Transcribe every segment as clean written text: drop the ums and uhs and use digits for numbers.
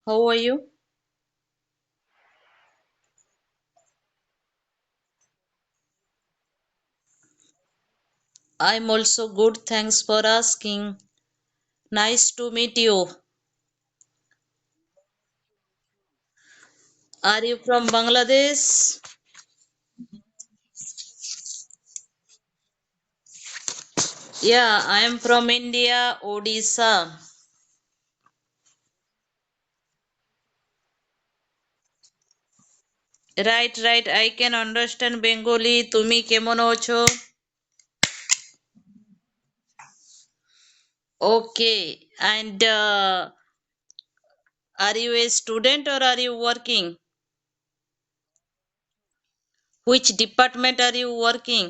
How are you? I'm also good. Thanks for asking. Nice to meet you. Are you from Bangladesh? Yeah, I am from India, Odisha. Right, right. I can understand Bengali. তুমি কেমন আছো? Okay. And are you a student or are you working? Which department are you working?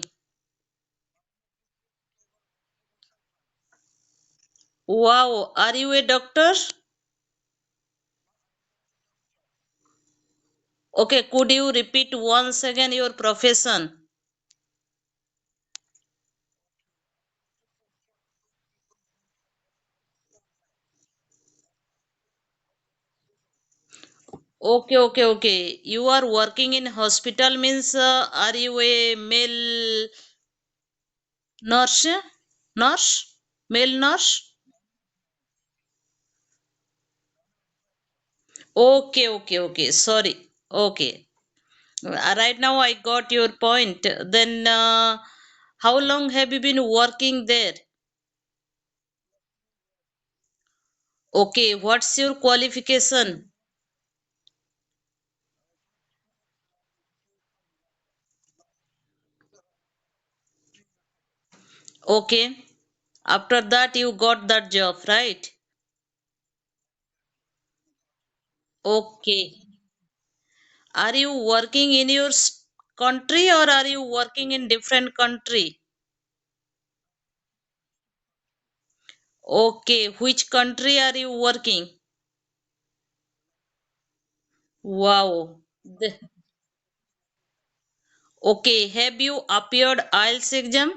Wow. Are you a doctor? Okay. Could you repeat once again your profession? Okay, okay, okay. You are working in hospital means are you a male nurse? Nurse? Male nurse? Okay, okay, okay. Sorry. Okay. Right now I got your point. Then how long have you been working there? Okay, what's your qualification? Okay. After that you got that job, right? Okay. Are you working in your country or are you working in different country? Okay, which country are you working? Wow. Okay, have you appeared IELTS exam?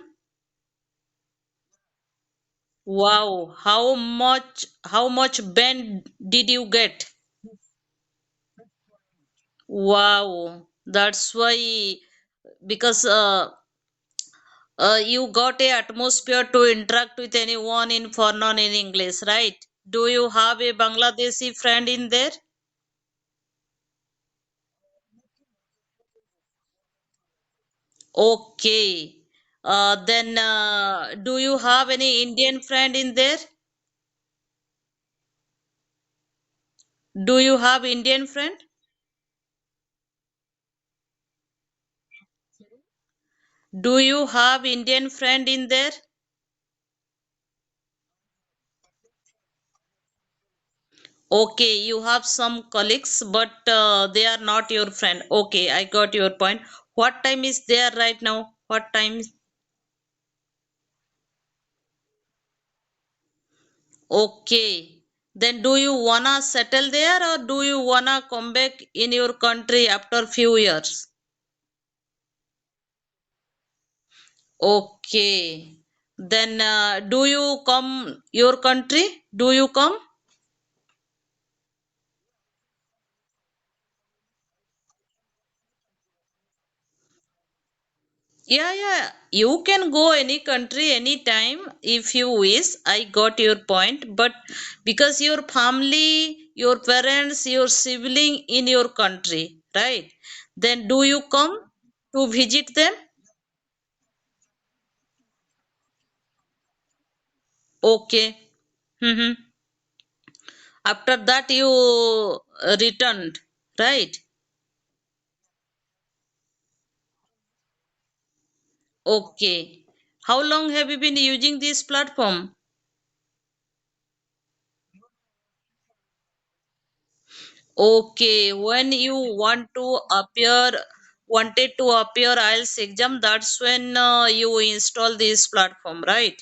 Wow, how much band did you get? Wow, that's why because you got a atmosphere to interact with anyone in foreign in English, right? Do you have a Bangladeshi friend in there? Okay. Then do you have any Indian friend in there? Do you have Indian friend? Do you have Indian friend in there? Okay, you have some colleagues, but they are not your friend. Okay, I got your point. What time is there right now? What time? Okay. Then do you wanna settle there or do you wanna come back in your country after few years? Okay. Then do you come your country? Do you come? Yeah, yeah. You can go any country anytime if you wish. I got your point. But because your family, your parents, your sibling in your country, right? Then do you come to visit them? Okay. Mm-hmm. After that you returned, right? Okay. How long have you been using this platform? Okay, when you wanted to appear IELTS exam, that's when you install this platform, right?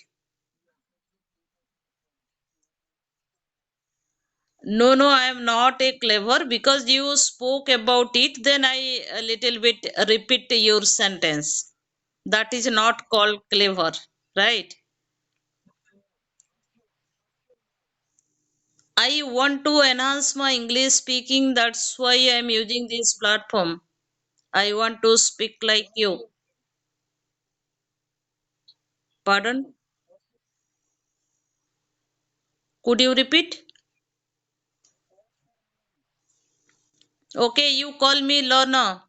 No, no, I am not a clever because you spoke about it. Then I a little bit repeat your sentence. That is not called clever, right? I want to enhance my English speaking. That's why I'm using this platform. I want to speak like you. Pardon? Could you repeat? Okay, you call me learner.